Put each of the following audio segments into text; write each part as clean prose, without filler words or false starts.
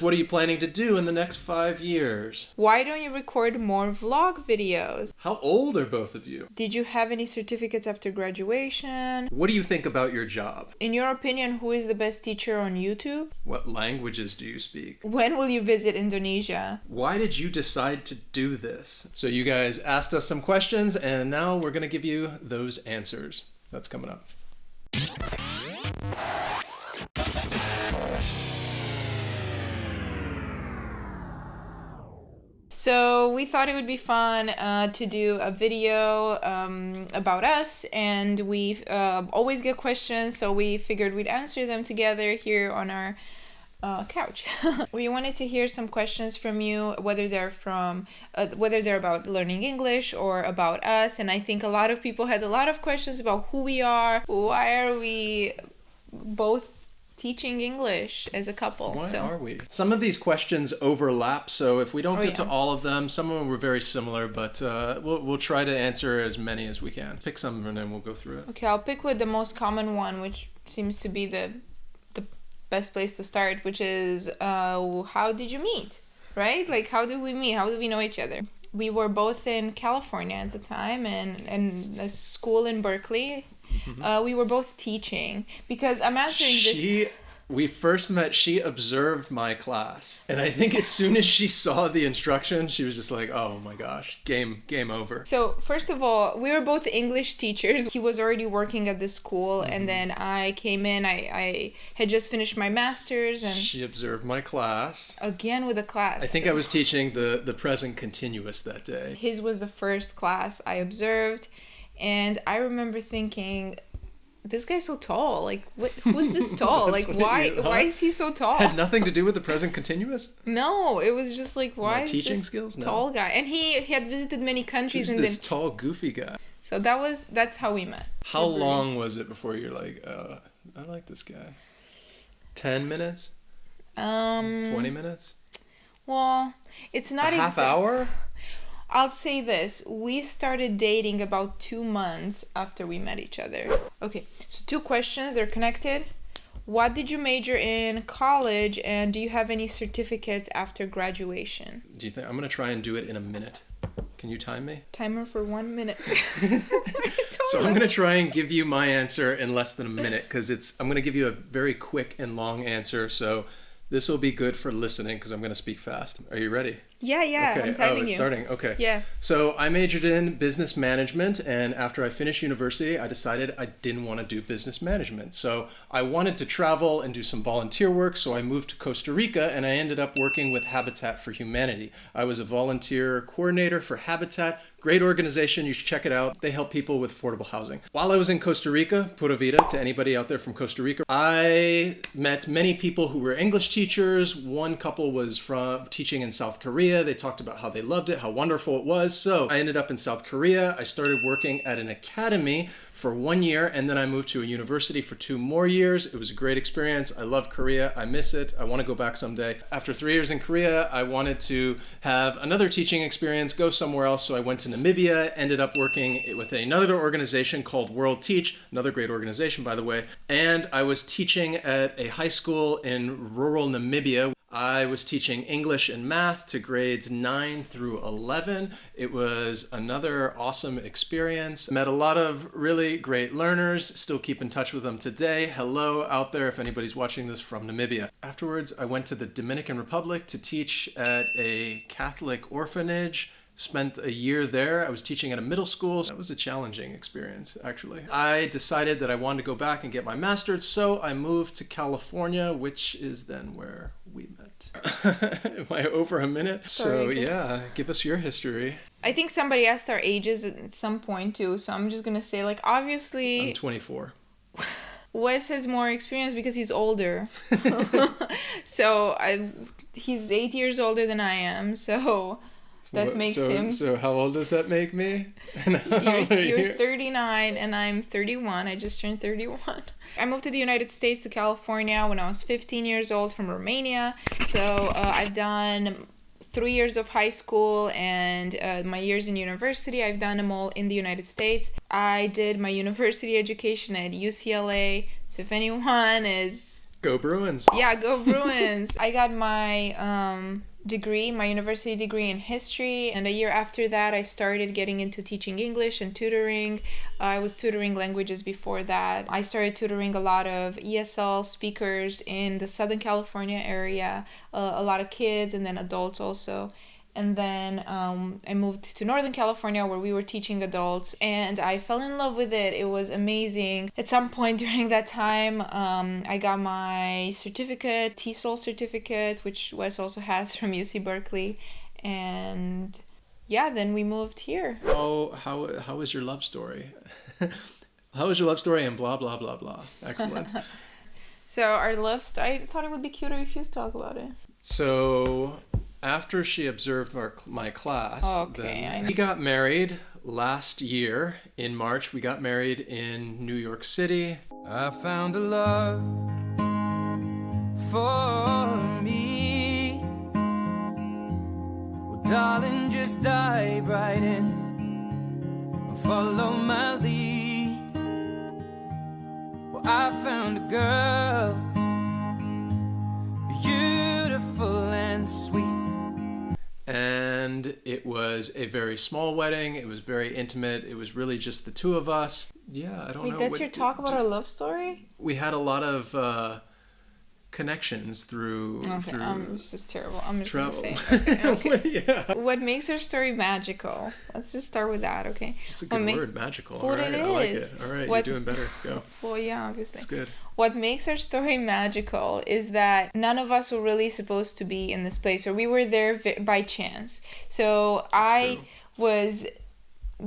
What are you planning to do in the next 5 years? Why don't you record more vlog videos? How old are both of you? Did you have any certificates after graduation? What do you think about your job? In your opinion, who is the best teacher on YouTube? What languages do you speak? When will you visit Indonesia? Why did you decide to do this? So you guys asked us some questions, and now we're going to give you those answers. That's coming up. So we thought it would be fun to do a video about us, and we always get questions, so we figured we'd answer them together here on our couch. We wanted to hear some questions from you, whether they're about learning English or about us, and I think a lot of people had a lot of questions about who we are, why are we both teaching English as a couple. Why are we? Some of these questions overlap, so if we don't get to all of them, some of them were very similar, but we'll try to answer as many as we can. Pick some and then we'll go through it. Okay, I'll pick with the most common one, which seems to be the best place to start, which is how did you meet? Right? Like, how did we meet? How did we know each other? We were both in California at the time and a school in Berkeley. Mm-hmm. We were both teaching, because I'm answering this. We first met, she observed my class. And I think as soon as she saw the instruction, she was just like, oh my gosh, game over. So first of all, we were both English teachers. He was already working at the school, and then I came in. I had just finished my master's, and she observed my class. Again with a class. I think I was teaching the present continuous that day. His was the first class I observed, and I remember thinking, this guy's so tall. Like, who's this tall? Like, why is he so tall? Had nothing to do with the present continuous? No, it was just like, why is teaching this skills? No. Tall guy? And he had visited many countries. Who's this tall, goofy guy? So that's how we met. How long was it before you're like, I like this guy? 10 minutes? 20 minutes? Well, it's not a half hour? I'll say this. We started dating about 2 months after we met each other. Okay, so 2 questions. They're connected. What did you major in college, and do you have any certificates after graduation? Do you think I'm going to try and do it in a minute? Can you time me? Timer for 1 minute. So I'm going to try and give you my answer in less than a minute, because I'm going to give you a very quick and long answer. So this will be good for listening, because I'm going to speak fast. Are you ready? Yeah, okay. I'm timing it's starting. Okay. Yeah. So I majored in business management, and after I finished university, I decided I didn't want to do business management. So I wanted to travel and do some volunteer work, so I moved to Costa Rica, and I ended up working with Habitat for Humanity. I was a volunteer coordinator for Habitat. Great organization, you should check it out. They help people with affordable housing. While I was in Costa Rica, Pura Vida, to anybody out there from Costa Rica, I met many people who were English teachers. One couple was from teaching in South Korea. They talked about how they loved it, how wonderful it was. So I ended up in South Korea. I started working at an academy for 1 year, and then I moved to a university for 2 more years. It was a great experience. I love Korea. I miss it. I want to go back someday. After 3 years in Korea, I wanted to have another teaching experience, go somewhere else. So I went to Namibia, ended up working with another organization called World Teach, another great organization, by the way. And I was teaching at a high school in rural Namibia. I was teaching English and math to grades 9 through 11. It was another awesome experience. Met a lot of really great learners, still keep in touch with them today. Hello out there if anybody's watching this from Namibia. Afterwards, I went to the Dominican Republic to teach at a Catholic orphanage. Spent a year there. I was teaching at a middle school. That was a challenging experience, actually. I decided that I wanted to go back and get my master's, so I moved to California, which is then where we met. Am I over a minute? So yeah, give us your history. I think somebody asked our ages at some point too, so I'm just gonna say, like, obviously... I'm 24. Wes has more experience because he's older. So he's 8 years older than I am, so... That makes him... So how old does that make me? You're 39 and I'm 31. I just turned 31. I moved to the United States, to California, when I was 15 years old from Romania. So I've done 3 years of high school and my years in university. I've done them all in the United States. I did my university education at UCLA. So if anyone is Go Bruins. Yeah, go Bruins. I got my degree, my university degree in history, and a year after that I started getting into teaching English and tutoring. I was tutoring languages before that. I started tutoring a lot of ESL speakers in the Southern California area, a lot of kids and then adults also. And then I moved to Northern California where we were teaching adults, and I fell in love with it. It was amazing. At some point during that time, I got my certificate, TESOL certificate, which Wes also has from UC Berkeley. And yeah, then we moved here. How was your love story? How was your love story and blah, blah, blah, blah. Excellent. So our love story, I thought it would be cuter if you talk about it. So after she observed my class, then we got married last year in March. We got married in New York City. I found a love for me. Well, darling, just dive right in and follow my lead. Well, I found a girl, beautiful and sweet. And it was a very small wedding. It was very intimate. It was really just the two of us. Yeah, I don't know. Wait, that's your talk about our love story? We had a lot of connections through. Okay, it's just terrible. I'm just travel. gonna say. Okay. Yeah. What makes our story magical? Let's just start with that, okay? It's a good word, magical. What all right, it I like is. it. All right, What... you're doing better. Go. Well, yeah, obviously. It's good. What makes our story magical is that none of us were really supposed to be in this place, or we were there by chance. So I was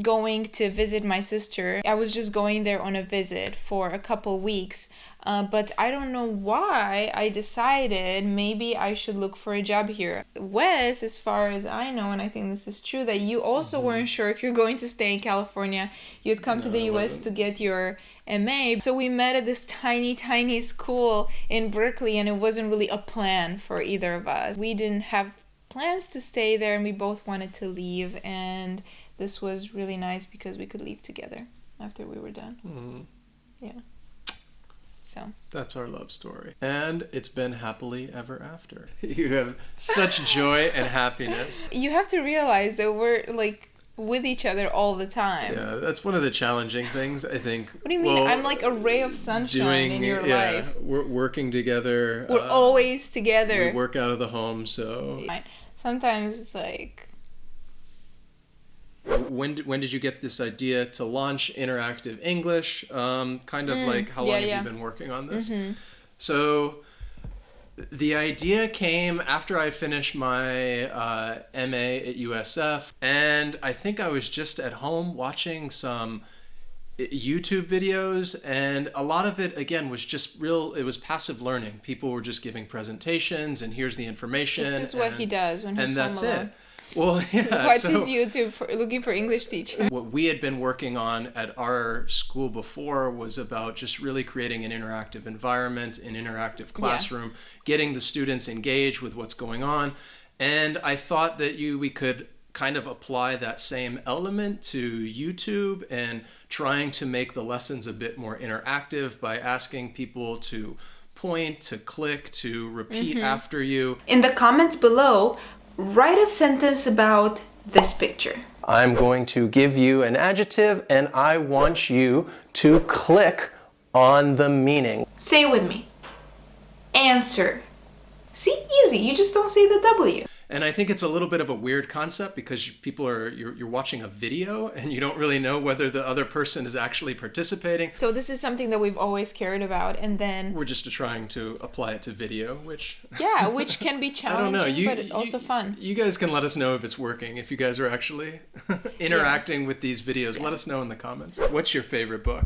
going to visit my sister. I was just going there on a visit for a couple weeks. But I don't know why I decided maybe I should look for a job here. Wes, as far as I know, and I think this is true, that you also weren't sure if you're going to stay in California. You'd come to the US to get your MA. So we met at this tiny school in Berkeley, and it wasn't really a plan for either of us. We didn't have plans to stay there, and we both wanted to leave. And this was really nice because we could leave together after we were done. Mm-hmm. Yeah. So that's our love story. And it's been happily ever after. You have such joy and happiness. You have to realize that we're like with each other all the time. Yeah, that's one of the challenging things, I think. What do you mean? I'm like a ray of sunshine in your life. We're working together. We're always together. We work out of the home, so... Sometimes it's like... When did you get this idea to launch interactive English? Kind of like, how long have you been working on this? Mm-hmm. So the idea came after I finished my MA at USF, and I think I was just at home watching some YouTube videos, and a lot of it, again, was just it was passive learning. People were just giving presentations, and here's the information. This is what he does when he's home alone. And that's it. Well, yeah. Watches YouTube looking for English teacher. What we had been working on at our school before was about just really creating an interactive environment, an interactive classroom, getting the students engaged with what's going on. And I thought that we could kind of apply that same element to YouTube and trying to make the lessons a bit more interactive by asking people to point, to click, to repeat after you. In the comments below, write a sentence about this picture. I'm going to give you an adjective, and I want you to click on the meaning. Say it with me. Answer. See, easy. You just don't say the W. And I think it's a little bit of a weird concept because you're watching a video and you don't really know whether the other person is actually participating. So this is something that we've always cared about, and then we're just trying to apply it to video, which which can be challenging, but also fun. You guys can let us know if it's working. If you guys are actually interacting with these videos, let us know in the comments. What's your favorite book?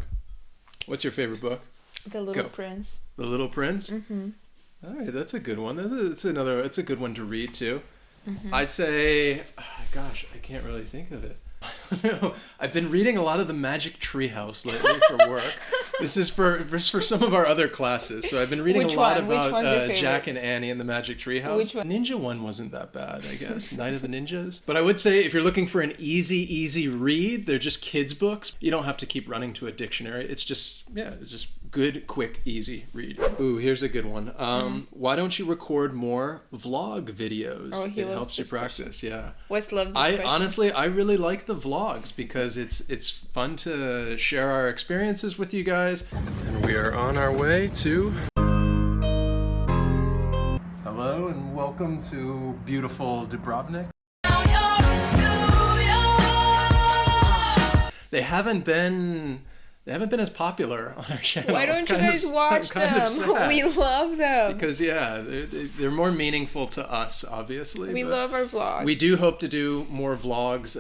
What's your favorite book? The Little Prince. The Little Prince? Mm-hmm. All right, that's a good one. It's a good one to read too. Mm-hmm. I'd say, gosh, I can't really think of it. I don't know. I've been reading a lot of the Magic Treehouse lately for work. This is for some of our other classes. So I've been reading a lot about Jack and Annie and the Magic Treehouse. Which one? Ninja one wasn't that bad, I guess. Night of the Ninjas. But I would say if you're looking for an easy read, they're just kids books. You don't have to keep running to a dictionary. It's just Good, quick, easy read. Ooh, here's a good one. Why don't you record more vlog videos? Oh, he it loves helps you this practice. Yeah. Wes loves this question. Honestly, I really like the vlogs because it's fun to share our experiences with you guys. And we are on our way to... Hello and welcome to beautiful Dubrovnik. They haven't been as popular on our channel. Why don't you guys watch them? We love them. Because they're more meaningful to us, obviously. We love our vlogs. We do hope to do more vlogs,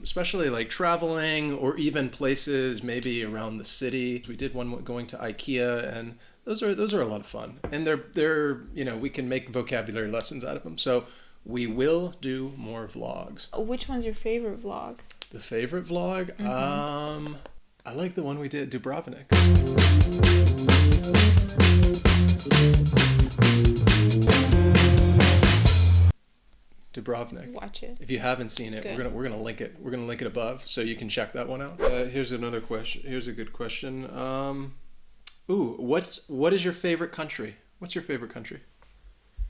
especially like traveling or even places maybe around the city. We did one going to IKEA, and those are a lot of fun. And they're we can make vocabulary lessons out of them. So we will do more vlogs. Which one's your favorite vlog? The favorite vlog? I like the one we did, Dubrovnik. Dubrovnik. Watch it. If you haven't seen it, good. we're gonna link it. We're gonna link it above, so you can check that one out. Here's another question. Here's a good question. What is your favorite country? What's your favorite country?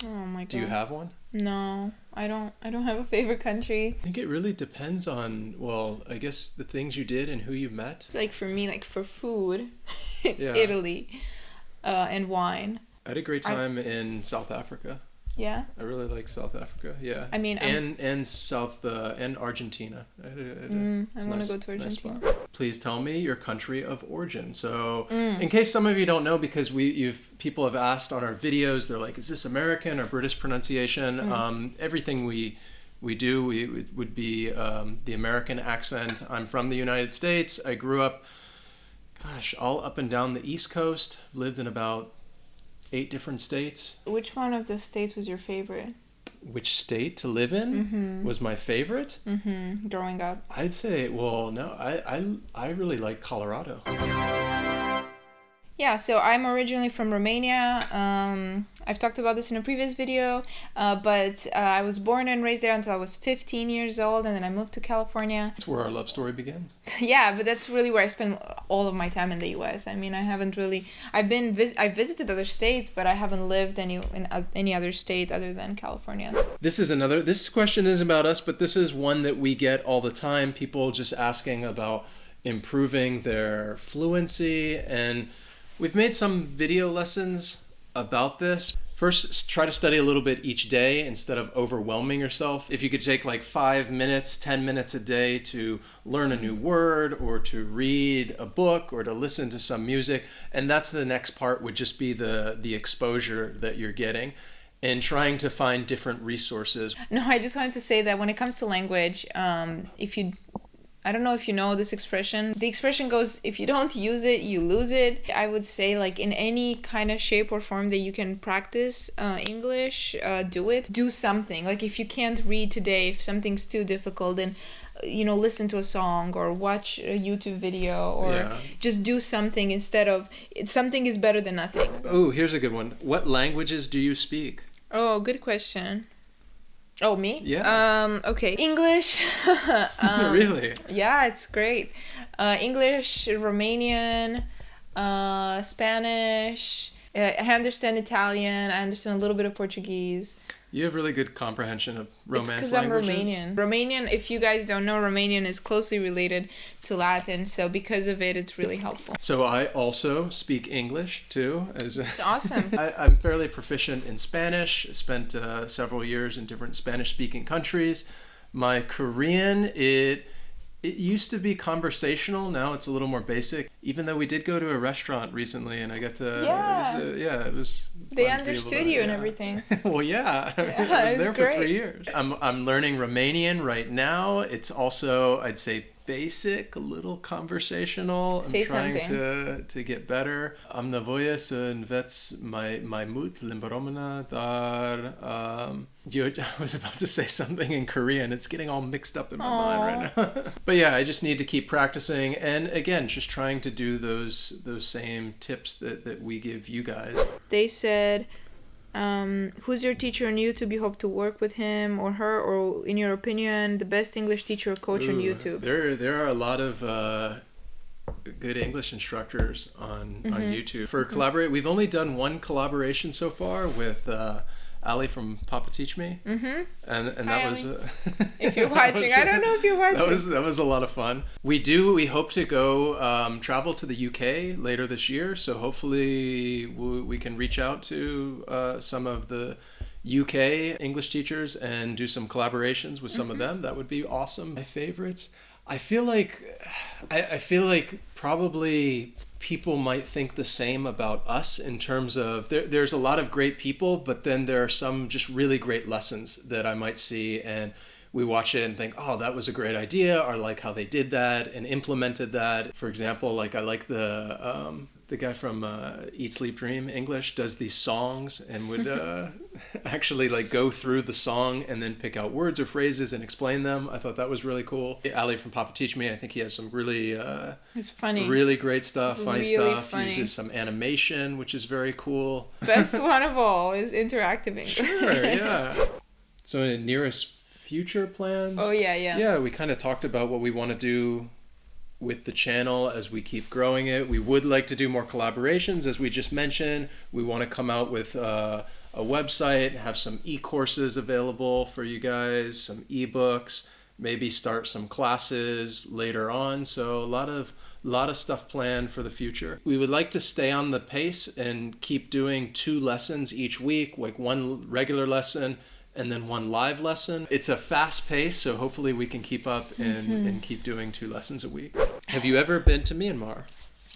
Oh my god. Do you have one? No, I don't have a favorite country. I think it really depends on, I guess the things you did and who you met. It's like for me, like for food, it's Italy, and wine. I had a great time in South Africa. Yeah. I really like South Africa. Yeah. I mean, and Argentina. I want to go to Argentina. Nice. Please tell me your country of origin. So, in case some of you don't know, because people have asked on our videos, they're like, "Is this American or British pronunciation?" Everything we do would be the American accent. I'm from the United States. I grew up, all up and down the East Coast. Lived in about 8 different states. Which one of the states was your favorite? Which state to live in was my favorite? Growing up. I'd say, I really like Colorado. Yeah, so I'm originally from Romania. I've talked about this in a previous video, but I was born and raised there until I was 15 years old, and then I moved to California. That's where our love story begins. Yeah, but that's really where I spend all of my time in the U.S. I mean, I haven't really... I visited other states, but I haven't lived in any other state other than California. This question is about us, but this is one that we get all the time. People just asking about improving their fluency, and we've made some video lessons about this. First, try to study a little bit each day instead of overwhelming yourself. If you could take like 5 minutes, 10 minutes a day to learn a new word or to read a book or to listen to some music, and that's the next part would just be the exposure that you're getting and trying to find different resources. No, I just wanted to say that when it comes to language, I don't know if you know this expression. The expression goes, if you don't use it, you lose it. I would say like in any kind of shape or form that you can practice English, do it. Do something. Like if you can't read today, if something's too difficult, then listen to a song or watch a YouTube video or just do something instead of... Something is better than nothing. Oh, here's a good one. What languages do you speak? Oh, good question. Oh, me? Yeah. Okay. English. Really? Yeah, it's great. English, Romanian, Spanish. I understand Italian. I understand a little bit of Portuguese. You have really good comprehension of Romance languages. It's because I'm Romanian. Romanian, if you guys don't know, Romanian is closely related to Latin, so because of it, it's really helpful. So I also speak English, too. It's awesome. I'm fairly proficient in Spanish. I spent several years in different Spanish-speaking countries. My Korean, it used to be conversational. Now it's a little more basic. Even though we did go to a restaurant recently, and I got to... It was they understood you and everything. Well, yeah. I was there for 3 years. I'm learning Romanian right now. It's also, I'd say, basic, a little conversational. I'm trying to get better. Am nevoie să înveț mai mult limba română, dar I was about to say something in Korean. It's getting all mixed up in my mind right now. But yeah, I just need to keep practicing, and again, just trying to do those same tips that we give you guys. They said, who's your teacher on YouTube? You hope to work with him or her, or in your opinion, the best English teacher or coach on YouTube? There are a lot of good English instructors on YouTube. For collaborate, we've only done one collaboration so far with Ali from Papa Teach Me, and Hi, that was if you're watching. I don't know if you're watching. That was a lot of fun. We hope to go travel to the UK later this year, so hopefully we can reach out to some of the UK English teachers and do some collaborations with some of them. That would be awesome. My favorites, I feel like probably people might think the same about us in terms of there's a lot of great people, but then there are some just really great lessons that I might see, and we watch it and think, oh, that was a great idea, or like how they did that and implemented that. For example, like I like the guy from Eat, Sleep, Dream English does these songs and would actually like go through the song and then pick out words or phrases and explain them. I thought that was really cool. Ali from Papa Teach Me, I think he has some really it's funny, really great stuff, funny really stuff. Funny. Uses some animation, which is very cool. Best one of all is interactive English. Sure, yeah. So in nearest future plans? Oh yeah. Yeah, we kind of talked about what we want to do with the channel as we keep growing it. We would like to do more collaborations, as we just mentioned. We want to come out with a website, have some e-courses available for you guys, some e-books, maybe start some classes later on. So a lot of stuff planned for the future. We would like to stay on the pace and keep doing 2 lessons each week, like 1 regular lesson and then 1 live lesson. It's a fast pace, so hopefully we can keep up and keep doing 2 lessons a week. Have you ever been to Myanmar?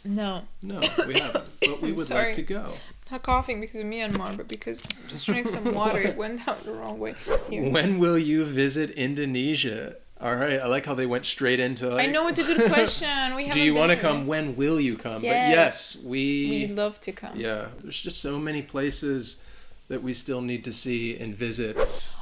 No, We haven't, but we would like to go. Not coughing because of Myanmar, but because just drank some water. It went down the wrong way. Here. When will you visit Indonesia? All right, I like how they went straight into like, I know, it's a good question. We do you want to come? When will you come? Yes. But yes, we'd love to come. Yeah, there's just so many places that we still need to see and visit.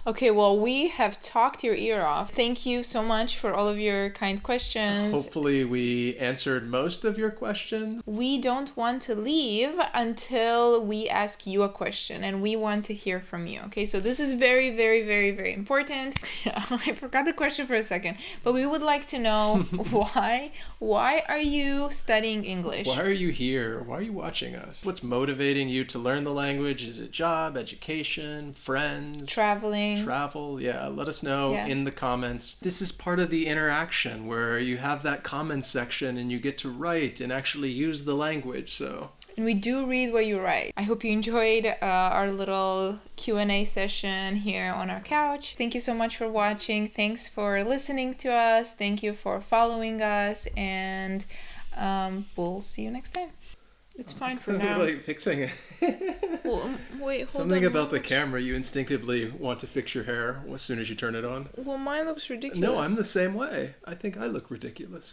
Okay, well, we have talked your ear off. Thank you so much for all of your kind questions. Hopefully we answered most of your questions. We don't want to leave until we ask you a question, and we want to hear from you. Okay, so this is very, very, very, very important. I forgot the question for a second, but we would like to know why are you studying English? Why are you here? Why are you watching us? What's motivating you to learn the language? Is it job, education, friends? Travel, yeah, let us know in the comments. This is part of the interaction where you have that comment section and you get to write and actually use the language, so. And we do read what you write. I hope you enjoyed our little Q&A session here on our couch. Thank you so much for watching. Thanks for listening to us. Thank you for following us, and we'll see you next time. It's fine for now. Like fixing it. Well, wait, hold Something on. about the camera, you instinctively want to fix your hair as soon as you turn it on. Well, mine looks ridiculous. No, I'm the same way. I think I look ridiculous.